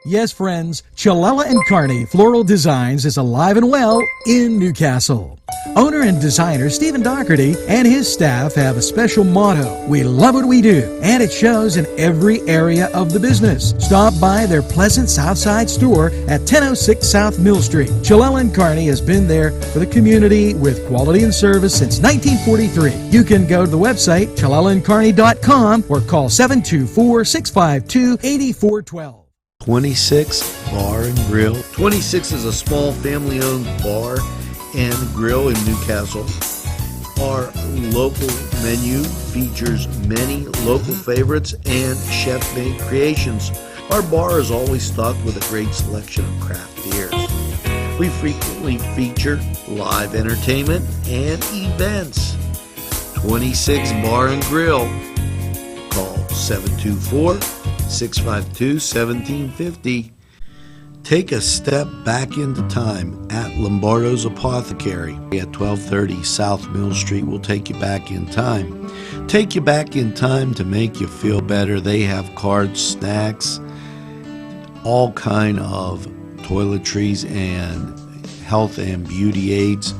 Yes, friends, Chalella and Carney Floral Designs is alive and well in Newcastle. Owner and designer Stephen Doherty and his staff have a special motto: we love what we do, and it shows in every area of the business. Stop by their pleasant Southside store at 1006 South Mill Street. Chalella and Carney has been there for the community with quality and service since 1943. You can go to the website chalellaandcarney.com or call 724-652-8412. 26 Bar and Grill. 26 is a small family-owned bar and grill in Newcastle. Our local menu features many local favorites and chef-made creations. Our bar is always stocked with a great selection of craft beers. We frequently feature live entertainment and events. 26 Bar and Grill. Call 724-652-1750. Take a step back into time at Lombardo's Apothecary at 1230 South Mill Street. Will take you back in time. Take you back in time to make you feel better. They have cards, snacks, all kind of toiletries and health and beauty aids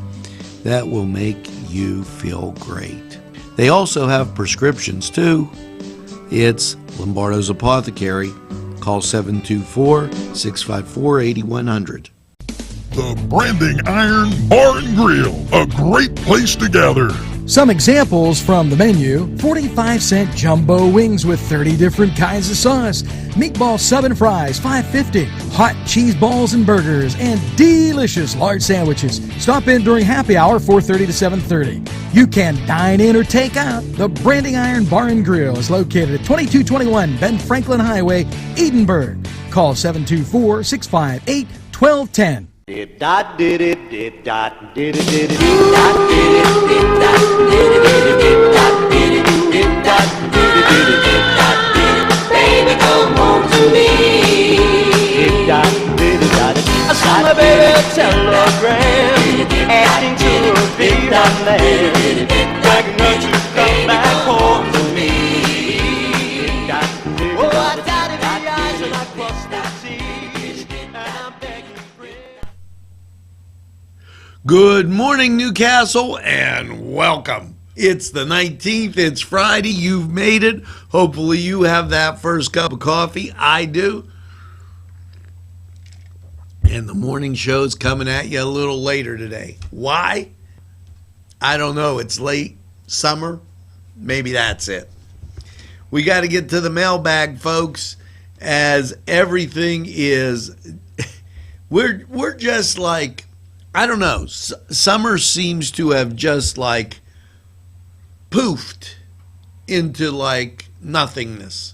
that will make you feel great. They also have prescriptions too. It's Lombardo's Apothecary. Call 724-654-8100. The Branding Iron Bar and Grill, a great place to gather. Some examples from the menu: 45-cent jumbo wings with 30 different kinds of sauce, meatball sub and fries, $5.50, hot cheese balls and burgers, and delicious large sandwiches. Stop in during happy hour, 4:30 to 7:30. You can dine in or take out. The Branding Iron Bar and Grill is located at 2221 Ben Franklin Highway, Edinburgh. Call 724-658-1210. Baby, come home to me. I saw my baby telegram asking to be my man, begging her to come back home to me. Oh, I died in the eyes and I crossed the seas, and I'm begging. Good morning, Newcastle, and welcome. It's the 19th. It's Friday. You've made it. Hopefully you have that first cup of coffee. I do. And the morning show's coming at you a little later today. Why? I don't know. It's late summer. Maybe that's it. We got to get to the mailbag, folks, as everything is, we're just like, I don't know. Summer seems to have just like poofed into like nothingness.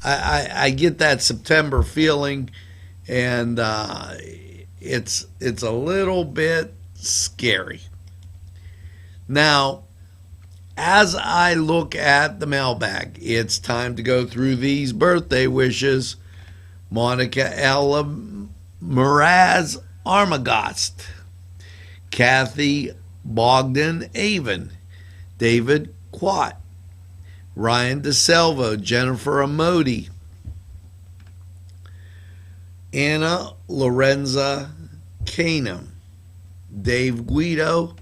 I get that September feeling, and it's a little bit scary. Now, as I look at the mailbag, it's time to go through these birthday wishes. Monica Ella Mraz Armagast, Kathy Bogdan Avon, David Quat, Ryan DeSalvo, Jennifer Amodi, Anna Lorenza Canum, Dave Guido,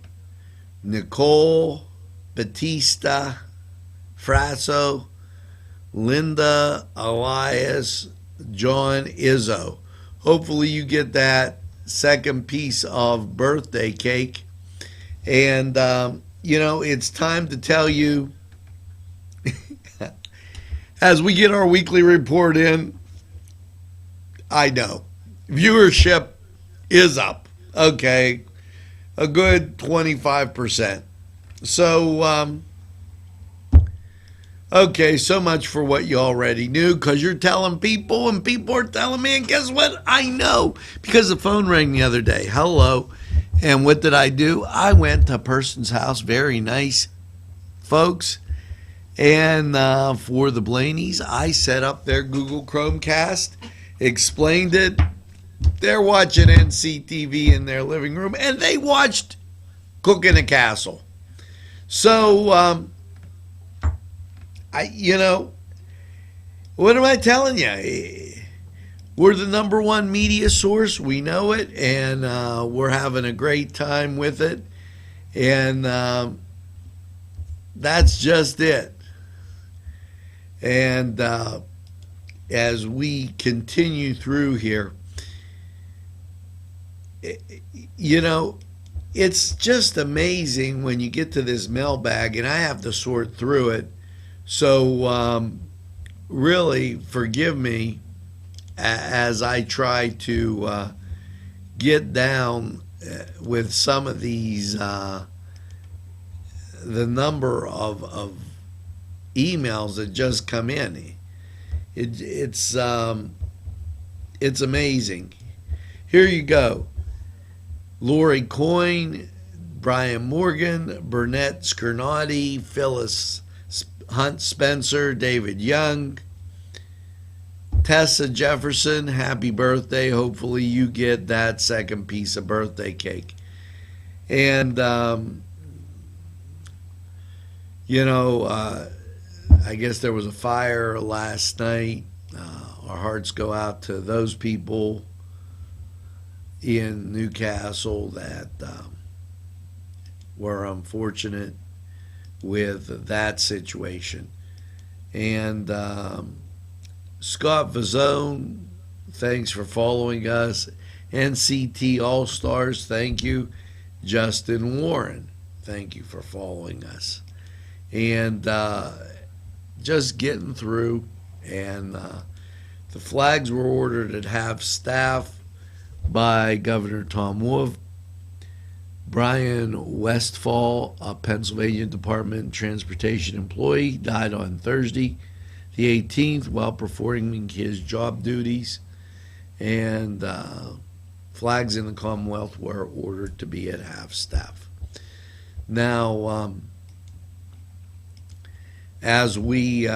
Nicole Batista Frasso, Linda Elias, John Izzo. Hopefully you get that second piece of birthday cake. And, it's time to tell you, as we get our weekly report in, I know viewership is up. Okay. A good 25%. So, okay, so much for what you already knew, because you're telling people and people are telling me, and guess what? I know, because the phone rang the other day. Hello. And what did I do? I went to a person's house, very nice folks, and for the Blaneys, I set up their Google Chromecast, explained it. They're watching NCTV in their living room, and they watched Cooking a Castle. So, what am I telling you? We're the number one media source. We know it, and we're having a great time with it. And that's just it. And as we continue through here, you know, it's just amazing when you get to this mailbag, and I have to sort through it. So really, forgive me as I try to get down with some of these, the number of emails that just come in. It's amazing. Here you go. Lori Coyne, Brian Morgan, Burnett Skernati, Phyllis Hunt Spencer, David Young, Tessa Jefferson, happy birthday. Hopefully you get that second piece of birthday cake. And, you know, I guess there was a fire last night. Our hearts go out to those people in Newcastle that were unfortunate with that situation. And Scott Vazone, thanks for following us. NCT All-Stars, thank you. Justin Warren, thank you for following us. And just getting through. And the flags were ordered at half staff by Governor Tom Wolf. Brian Westfall, a Pennsylvania Department of Transportation employee, died on Thursday, the 18th, while performing his job duties. And flags in the Commonwealth were ordered to be at half staff. Now, as we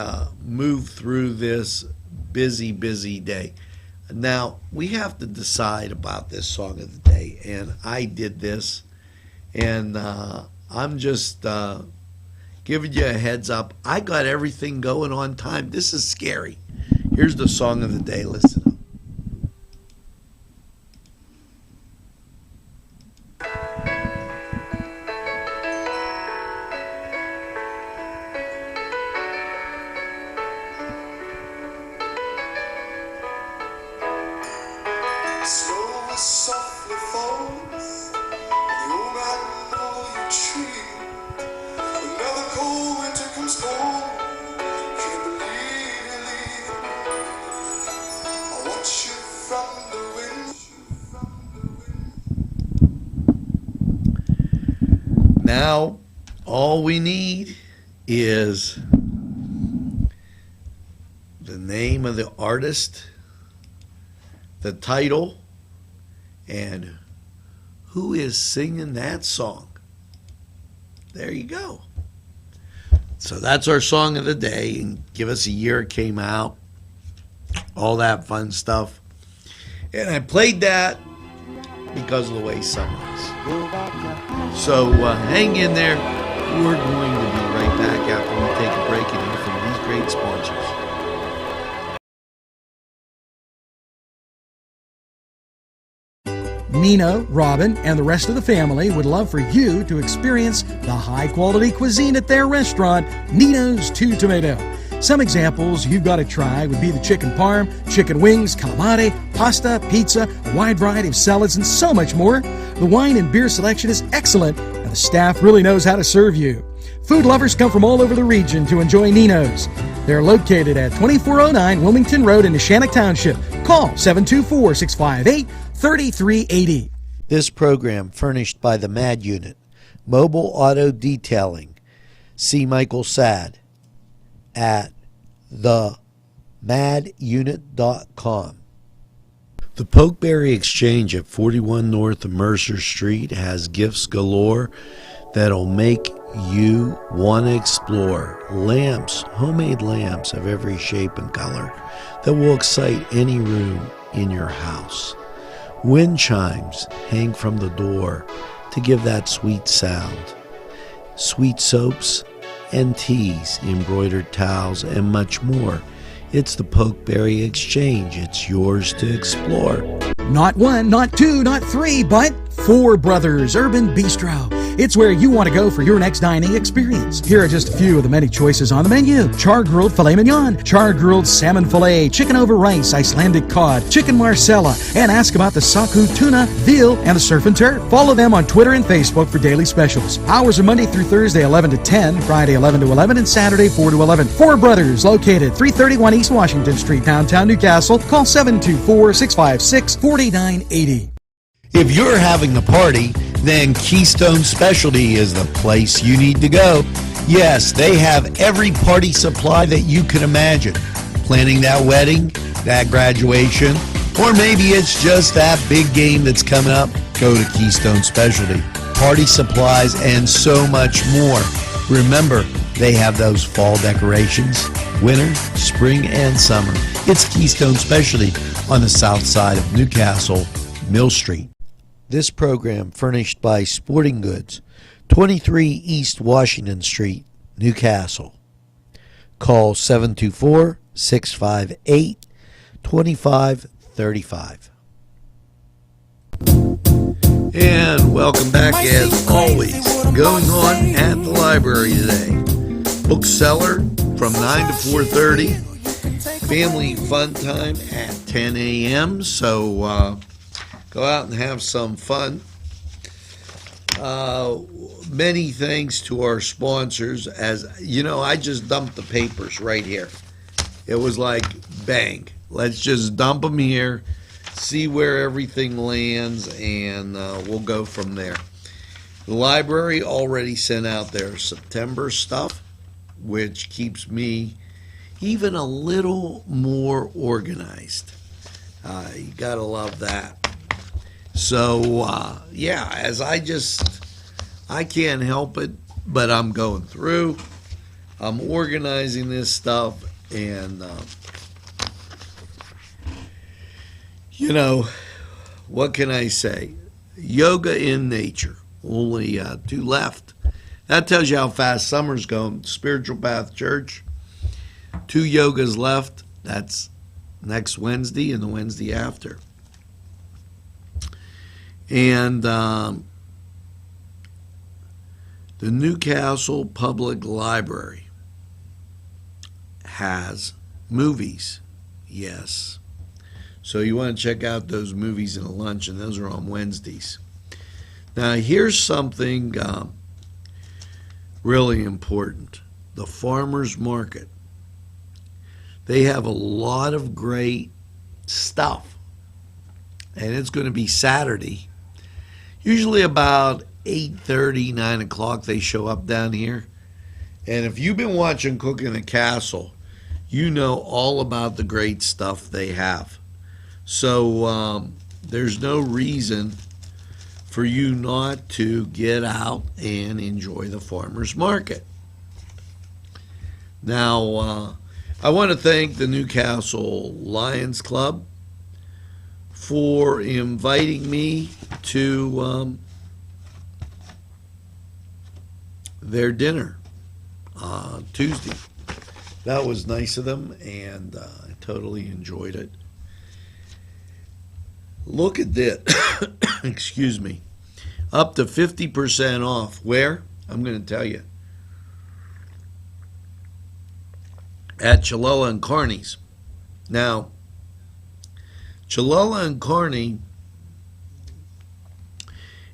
move through this busy day, now we have to decide about this song of the day, and I did this, and I'm just giving you a heads up. I got everything going on time. This is scary. Here's the song of the day. Listen up. Snow softly falls, the old magnolia tree. Another cold winter comes home. Can't believe you're leaving. I watch you from the window. Now, all we need is the name of the artist, the title, and who is singing that song. There you go. So that's our song of the day, and give us a year it came out, all that fun stuff. And I played that because of the way summer is. So hang in there. We're going to be right back after we take a break and hear from these great sponsors. Nina, Robin, and the rest of the family would love for you to experience the high-quality cuisine at their restaurant, Nino's Two Tomato. Some examples you've got to try would be the chicken parm, chicken wings, calamari, pasta, pizza, a wide variety of salads, and so much more. The wine and beer selection is excellent, and the staff really knows how to serve you. Food lovers come from all over the region to enjoy Nino's. They're located at 2409 Wilmington Road in Neshannock Township. Call 724-658-3380. This program furnished by the MAD Unit, Mobile Auto Detailing. See Michael Sad at themadunit.com. The Pokeberry Exchange at 41 North Mercer Street has gifts galore that'll make you want to explore. Lamps, homemade lamps of every shape and color that will excite any room in your house. Wind chimes hang from the door to give that sweet sound. Sweet soaps and teas, embroidered towels, and much more It's the Pokeberry Exchange. It's yours to explore. Not one, not two, not three, but Four Brothers Urban Bistro. It's where you want to go for your next dining experience. Here are just a few of the many choices on the menu. Char-grilled filet mignon, char-grilled salmon filet, chicken over rice, Icelandic cod, chicken marsala, and ask about the saku tuna, veal, and the surf and turf. Follow them on Twitter and Facebook for daily specials. Hours are Monday through Thursday 11 to 10, Friday 11 to 11, and Saturday 4 to 11. Four Brothers, located 331 East Washington Street, downtown Newcastle. Call 724-656-4980. If you're having a party, then Keystone Specialty is the place you need to go. Yes, they have every party supply that you can imagine. Planning that wedding, that graduation, or maybe it's just that big game that's coming up, go to Keystone Specialty. Party supplies and so much more. Remember, they have those fall decorations, winter, spring, and summer. It's Keystone Specialty on the south side of Newcastle, Mill Street. This program furnished by Sporting Goods, 23 East Washington Street, Newcastle. Call 724-658-2535. And welcome back as always. Going on at the library today. Bookseller from 9 to 4:30. Family fun time at 10 a.m. So go out and have some fun. Many thanks to our sponsors. As you know, I just dumped the papers right here. It was like, bang. Let's just dump them here, see where everything lands, and we'll go from there. The library already sent out their September stuff, which keeps me even a little more organized. You gotta love that. So, yeah, as I can't help it, but I'm going through. I'm organizing this stuff, and, you know, what can I say? Yoga in nature. Only 2 left. That tells you how fast summer's going. Spiritual Path Church, 2 yogas left. That's next Wednesday and the Wednesday after. And the Newcastle Public Library has movies. Yes. So you want to check out those movies and a lunch, and those are on Wednesdays. Now, here's something really important. The farmers market. They have a lot of great stuff. And it's going to be Saturday. Usually about 8:30, 9 o'clock they show up down here. And if you've been watching Cooking the Castle, you know all about the great stuff they have. So there's no reason for you not to get out and enjoy the farmers market. Now, I want to thank the Newcastle Lions Club for inviting me to their dinner Tuesday. That was nice of them, and I totally enjoyed it. Look at this. Excuse me. Up to 50% off. Where? I'm going to tell you. At Chilella and Kearney's. Now, Chilella and Kearney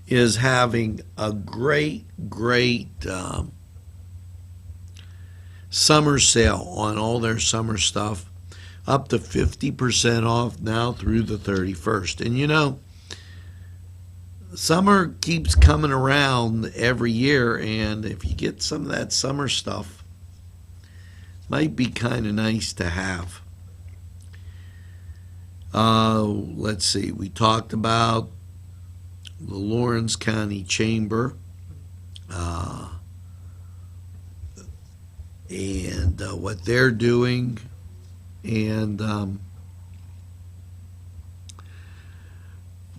is having a great summer sale on all their summer stuff, up to 50% off now through the 31st. And you know, summer keeps coming around every year, and if you get some of that summer stuff, might be kind of nice to have. Let's see, we talked about the Lawrence County Chamber and what they're doing, and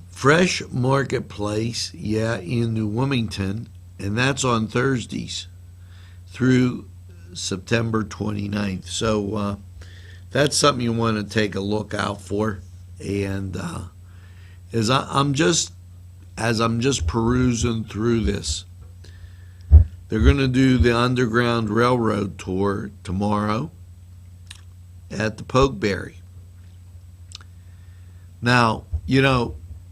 Fresh Marketplace, in New Wilmington, and that's on Thursdays through September 29th. So that's something you want to take a look out for. And as I'm just perusing through this, they're going to do the Underground Railroad tour tomorrow at the Pokeberry. Now,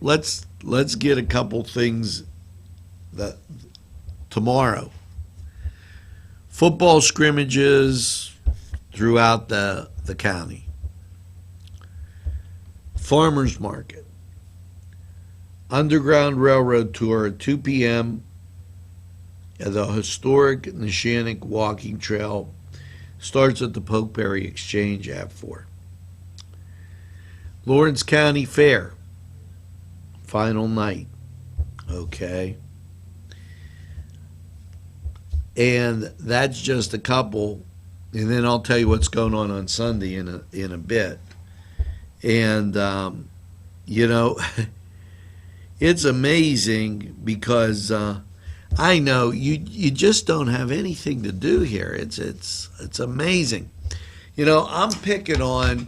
let's get a couple things that tomorrow. Football scrimmages throughout the county. Farmers market. Underground Railroad tour at 2 p.m. at the historic Neshannock Walking Trail. Starts at the Pokeberry Exchange at 4. Lawrence County Fair. Final night. Okay. And that's just a couple. And then I'll tell you what's going on Sunday in a bit. And, it's amazing because I know you just don't have anything to do here. It's amazing. I'm picking on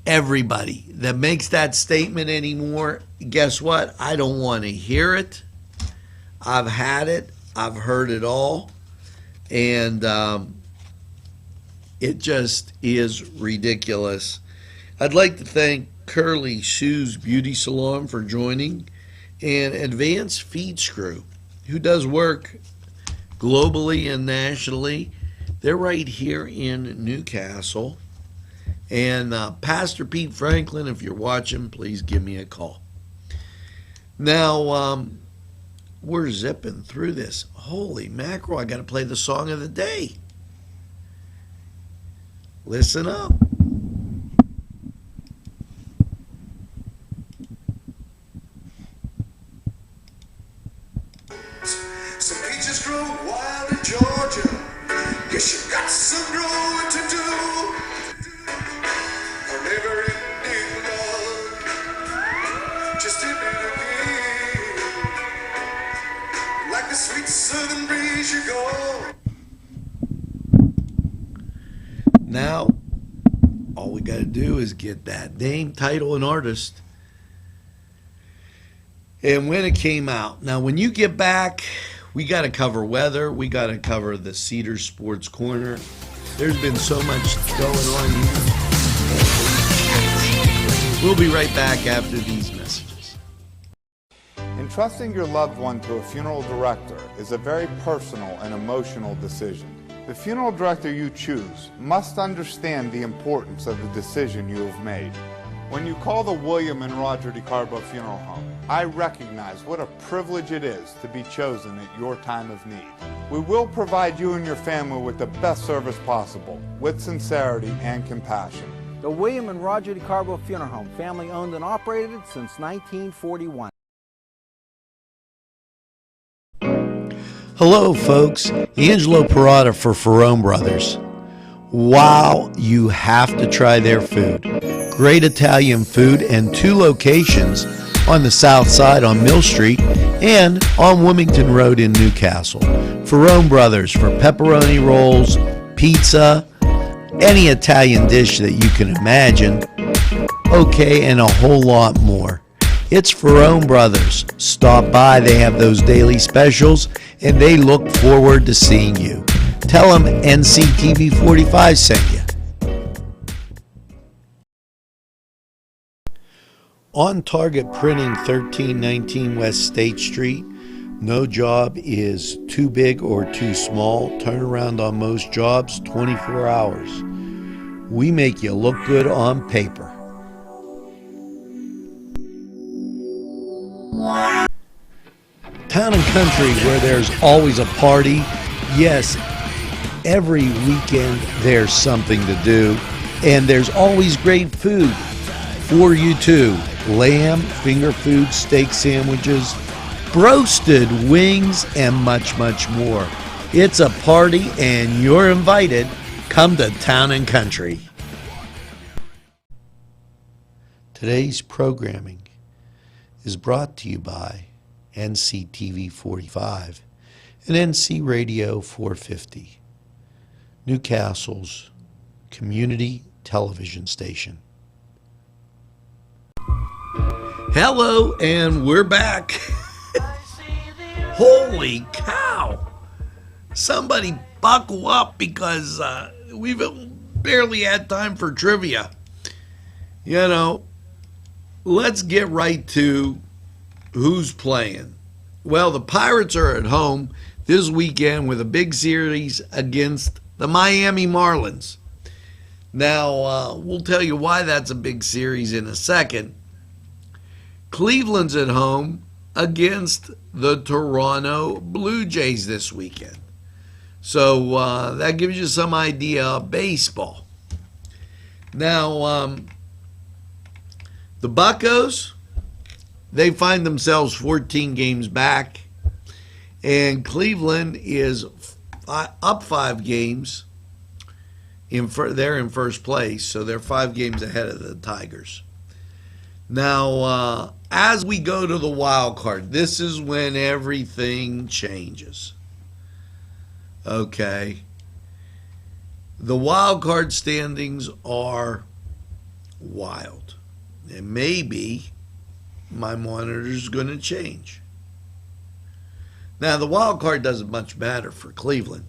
everybody that makes that statement anymore. Guess what? I don't want to hear it. I've had it. I've heard it all. And it just is ridiculous. I'd like to thank Curly Shoes Beauty Salon for joining, and Advanced Feed Screw, who does work globally and nationally. They're right here in Newcastle. And Pastor Pete Franklin, if you're watching, please give me a call. Now, we're zipping through this. Holy mackerel, I got to play the song of the day. Listen up. Some peaches grow wild in Georgia. Guess you got some growing to do. A never-ending love, just ending again. Like the sweet southern breeze, you go. Now, all we got to do is get that name, title, and artist, and when it came out. Now, when you get back, we got to cover weather. We got to cover the Cedar Sports Corner. There's been so much going on here. We'll be right back after these messages. Entrusting your loved one to a funeral director is a very personal and emotional decision. The funeral director you choose must understand the importance of the decision you have made. When you call the William and Roger DeCarbo Funeral Home, I recognize what a privilege it is to be chosen at your time of need. We will provide you and your family with the best service possible, with sincerity and compassion. The William and Roger DeCarbo Funeral Home, family owned and operated since 1941. Hello, folks. Angelo Parada for Ferrone Brothers. Wow, you have to try their food. Great Italian food and 2 locations on the south side on Mill Street and on Wilmington Road in Newcastle. Ferrone Brothers for pepperoni rolls, pizza, any Italian dish that you can imagine. Okay, and a whole lot more. It's Ferrone Brothers. Stop by. They have those daily specials, and they look forward to seeing you. Tell them NCTV45s sent you. On Target Printing, 1319 West State Street. No job is too big or too small. Turnaround on most jobs, 24 hours. We make you look good on paper. Town and country where there's always a party. Yes, every weekend there's something to do, and there's always great food for you too. Lamb, finger food, steak sandwiches, roasted wings, and much, much more. It's a party and you're invited. Come to Town and Country. Today's programming is brought to you by NCTV45 and NC Radio 450, Newcastle's community television station. Hello, and we're back. Holy cow. Somebody buckle up because we've barely had time for trivia. You know, let's get right to who's playing. Well, the Pirates are at home this weekend with a big series against the Miami Marlins. Now, we'll tell you why that's a big series in a second. Cleveland's at home against the Toronto Blue Jays this weekend. So that gives you some idea of baseball. Now, the Buccos, they find themselves 14 games back, and Cleveland is up 5 games. They're in first place, so they're 5 games ahead of the Tigers. Now, as we go to the wild card, this is when everything changes. Okay. The wild card standings are wild. And maybe my monitor's going to change. Now, the wild card doesn't much matter for Cleveland.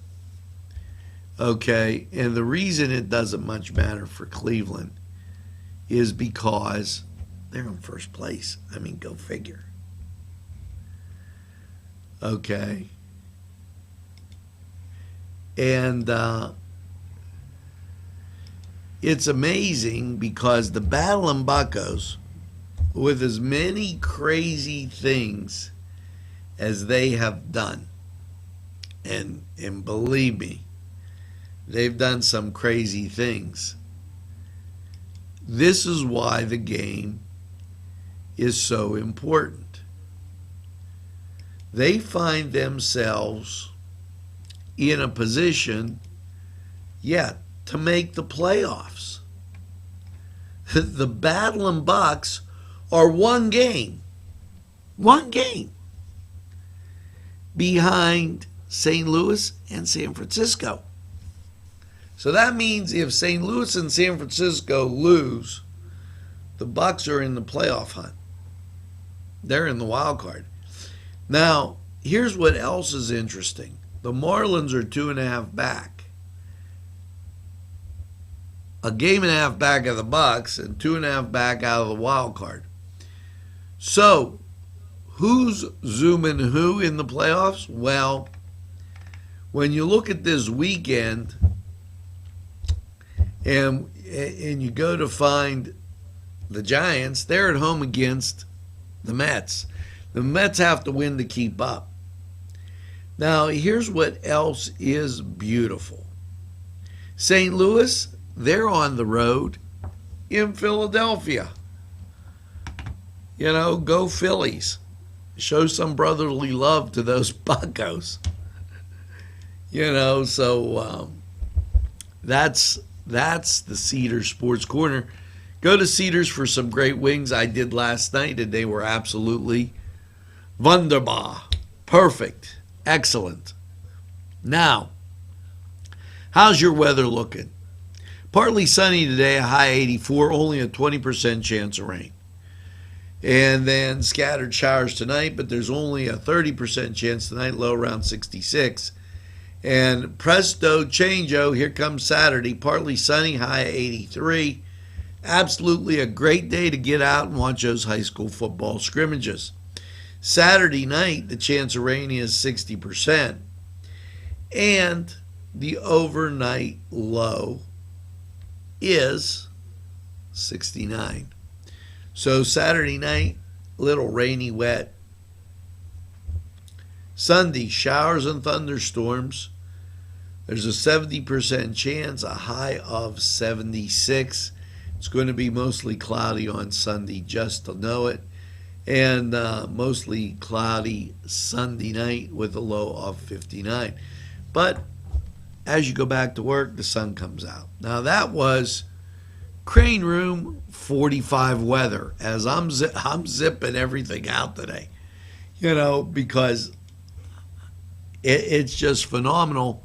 Okay. And the reason it doesn't much matter for Cleveland is because they're in first place. I mean, go figure. Okay. And it's amazing because the Battling Buccos, with as many crazy things as they have done, and believe me, they've done some crazy things. This is why the game is so important. They find themselves in a position, to make the playoffs. The Battling Bucks are one game behind St. Louis and San Francisco. So that means if St. Louis and San Francisco lose, the Bucks are in the playoff hunt. They're in the wild card. Now, here's what else is interesting. The Marlins are 2.5 back. A game and a half back of the Bucks and 2.5 back out of the wild card. So, who's zooming who in the playoffs? Well, when you look at this weekend and you go to find the Giants, they're at home against the Mets. The Mets have to win to keep up. Now, here's what else is beautiful. St. Louis, they're on the road in Philadelphia. You know, go Phillies. Show some brotherly love to those Buccos. You know, so that's the Cedars Sports Corner. Go to Cedars for some great wings. I did last night, and they were absolutely wunderbar. Perfect. Excellent. Now, how's your weather looking? Partly sunny today, a high 84, only a 20% chance of rain. And then scattered showers tonight, but there's only a 30% chance tonight, low around 66. And presto changeo, here comes Saturday, partly sunny, high 83. Absolutely a great day to get out and watch those high school football scrimmages. Saturday night, the chance of rain is 60%. And the overnight low is 69. So Saturday night, little rainy, wet. Sunday, showers and thunderstorms. There's a 70% chance, a high of 76. It's going to be mostly cloudy on Sunday, just to know it. And mostly cloudy Sunday night with a low of 59. But as you go back to work, the sun comes out. Now that was Crane Room 45 weather, as I'm zipping everything out today, you know, because it's just phenomenal.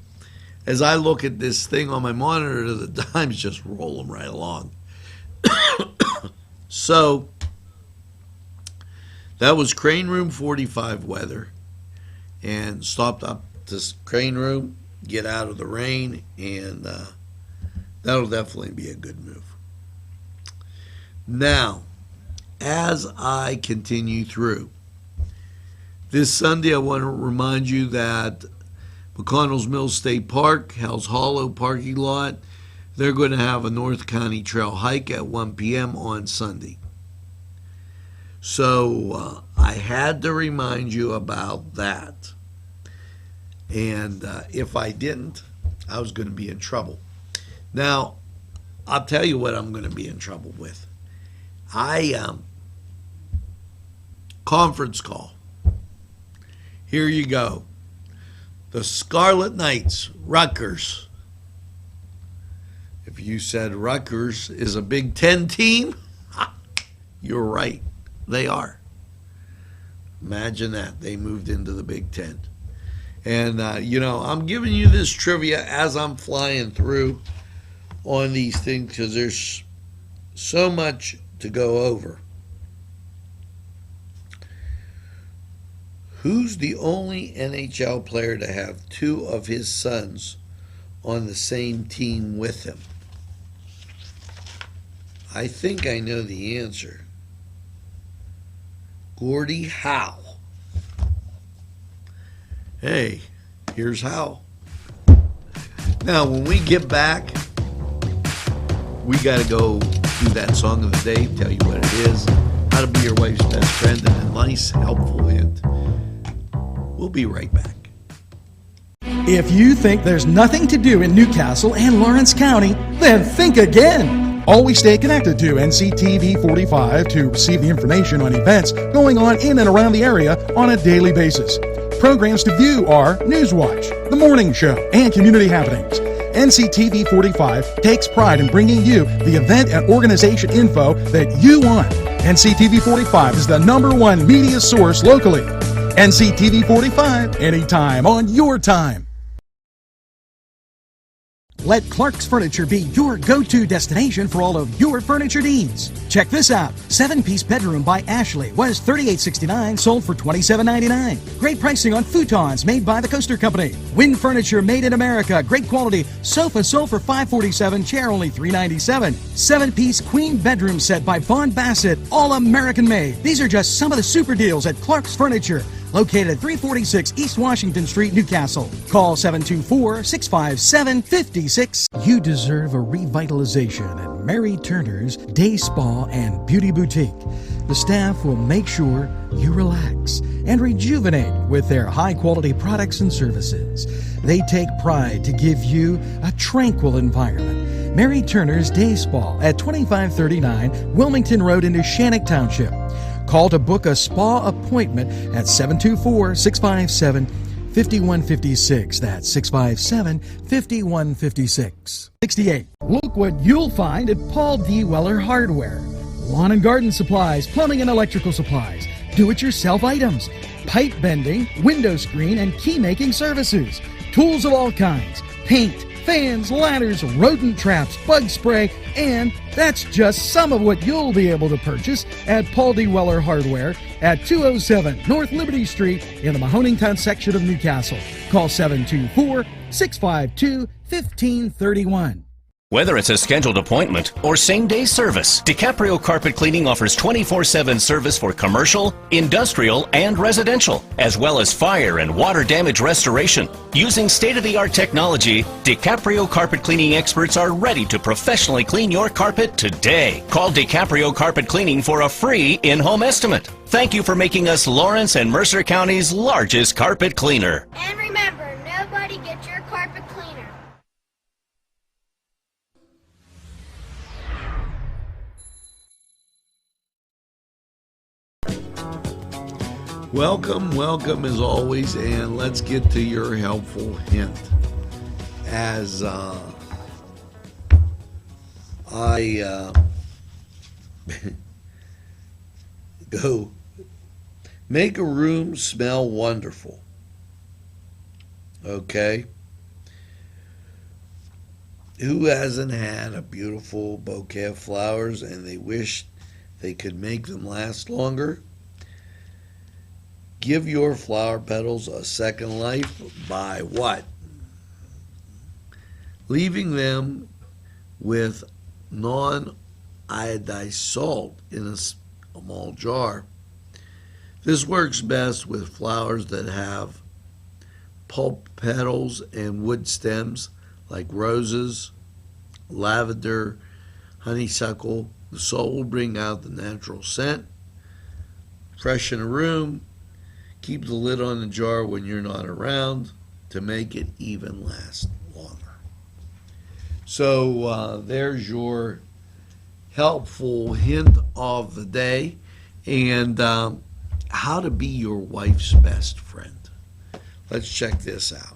as I look at this thing on my monitor, the time's just rolling right along. So that was Crane Room 45 weather, and stopped up this Crane Room, get out of the rain, and that'll definitely be a good move. Now, as I continue through, this Sunday I want to remind you that McConnell's Mill State Park, Hell's Hollow parking lot, they're going to have a North County Trail hike at 1 p.m. on Sunday. So I had to remind you about that. And if I didn't, I was going to be in trouble. Now, I'll tell you what I'm going to be in trouble with. Conference call. Here you go. The Scarlet Knights, Rutgers. If you said Rutgers is a Big Ten team, you're right. They are. Imagine that. They moved into the Big Ten. And, I'm giving you this trivia as I'm flying through on these things because there's so much to go over. Who's the only NHL player to have two of his sons on the same team with him? I think I know the answer. Gordie Howe. Hey, here's how. Now, when we get back, we got to go do that song of the day, tell you what it is, how to be your wife's best friend, and a nice, helpful hint. We'll be right back. If you think there's nothing to do in Newcastle and Lawrence County, then think again. Always stay connected to NCTV45 to receive the information on events going on in and around the area on a daily basis. Programs to view are Newswatch, The Morning Show, and Community Happenings. NCTV45 takes pride in bringing you the event and organization info that you want. NCTV45 is the #1 media source locally. NCTV45, anytime on your time. Let Clark's Furniture be your go-to destination for all of your furniture needs. Check this out. 7-piece bedroom by Ashley was $38.69, sold for $27.99. Great pricing on futons made by the Coaster Company. Wind furniture made in America. Great quality. Sofa sold for $547, chair only $397. 7-piece queen bedroom set by Von Bassett, all American made. These are just some of the super deals at Clark's Furniture, located at 346 East Washington Street, Newcastle. Call 724-657-56. You deserve a revitalization at Mary Turner's Day Spa and Beauty Boutique. The staff will make sure you relax and rejuvenate with their high-quality products and services. They take pride to give you a tranquil environment. Mary Turner's Day Spa at 2539 Wilmington Road in Shannock Township. Call to book a spa appointment at 724-657-5156. That's 657-5156. 68. Look what you'll find at Paul D. Weller Hardware. Lawn and garden supplies, plumbing and electrical supplies, do-it-yourself items, pipe bending, window screen, and key making services, tools of all kinds, paint, fans, ladders, rodent traps, bug spray, and that's just some of what you'll be able to purchase at Paul D. Weller Hardware at 207 North Liberty Street in the Mahonington section of Newcastle. Call 724-652-1531. Whether it's a scheduled appointment or same-day service, DiCaprio Carpet Cleaning offers 24/7 service for commercial, industrial, and residential, as well as fire and water damage restoration. Using state-of-the-art technology, DiCaprio Carpet Cleaning experts are ready to professionally clean your carpet today. Call DiCaprio Carpet Cleaning for a free in-home estimate. Thank you for making us Lawrence and Mercer County's largest carpet cleaner. And remember, nobody gets your carpet cleaner. Welcome as always, and let's get to your helpful hint. As I go, make a room smell wonderful. Okay? Who hasn't had a beautiful bouquet of flowers and they wish they could make them last longer? Give your flower petals a second life by what? Leaving them with non-iodized salt in a small jar. This works best with flowers that have pulp petals and wood stems like roses, lavender, honeysuckle. The salt will bring out the natural scent, freshen a room, keep the lid on the jar when you're not around to make it even last longer. So there's your helpful hint of the day and how to be your wife's best friend. Let's check this out.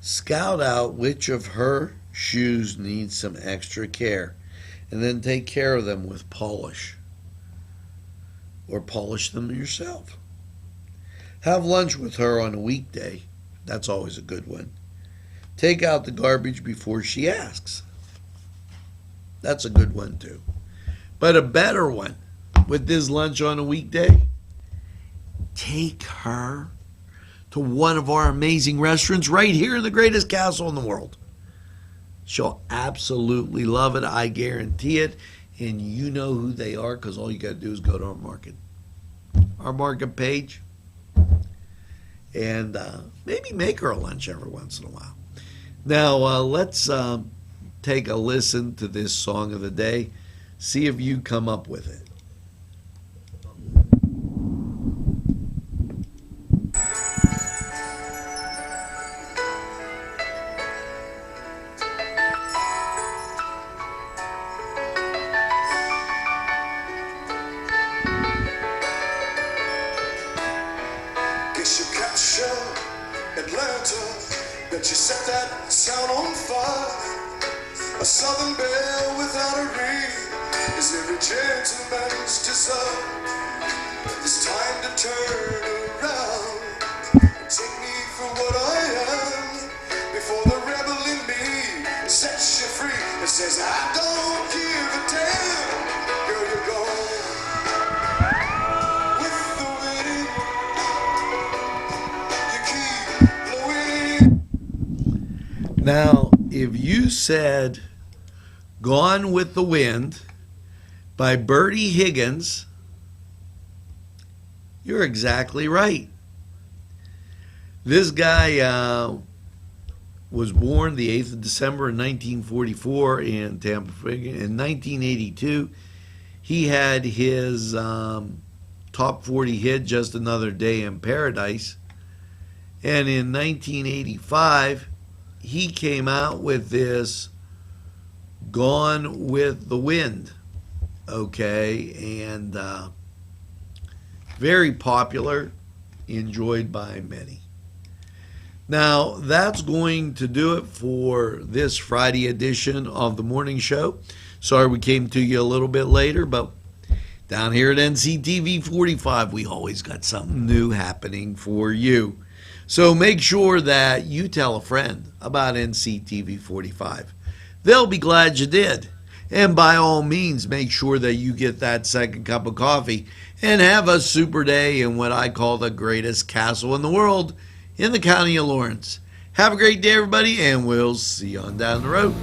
Scout out which of her shoes needs some extra care and then take care of them with polish or polish them yourself. Have lunch with her on a weekday. That's always a good one. Take out the garbage before she asks. That's a good one too. But a better one with this lunch on a weekday, take her to one of our amazing restaurants right here in the greatest castle in the world. She'll absolutely love it. I guarantee it. And you know who they are because all you got to do is go to our market page, and maybe make her a lunch every once in a while. Now, let's take a listen to this song of the day. See if you come up with it. Guess you capture Atlanta, bet you set that town on fire. A southern belle without a ring is every gentleman's desire. It's time to turn around and take me for what I am, before the rebel in me sets you free and says I don't give a damn. Girl, you're gone with the wind. You keep blowing in. Now, if you said Gone with the Wind by Bertie Higgins, you're exactly right. This guy was born the 8th of December in 1944 in Tampa. In 1982, he had his top 40 hit, Just Another Day in Paradise. And in 1985, he came out with this Gone with the Wind, okay, and very popular, enjoyed by many. Now, that's going to do it for this Friday edition of the morning show. Sorry we came to you a little bit later, but down here at NCTV45, we always got something new happening for you. So make sure that you tell a friend about NCTV45. They'll be glad you did. And by all means, make sure that you get that second cup of coffee and have a super day in what I call the greatest castle in the world in the county of Lawrence. Have a great day, everybody, and we'll see you on down the road.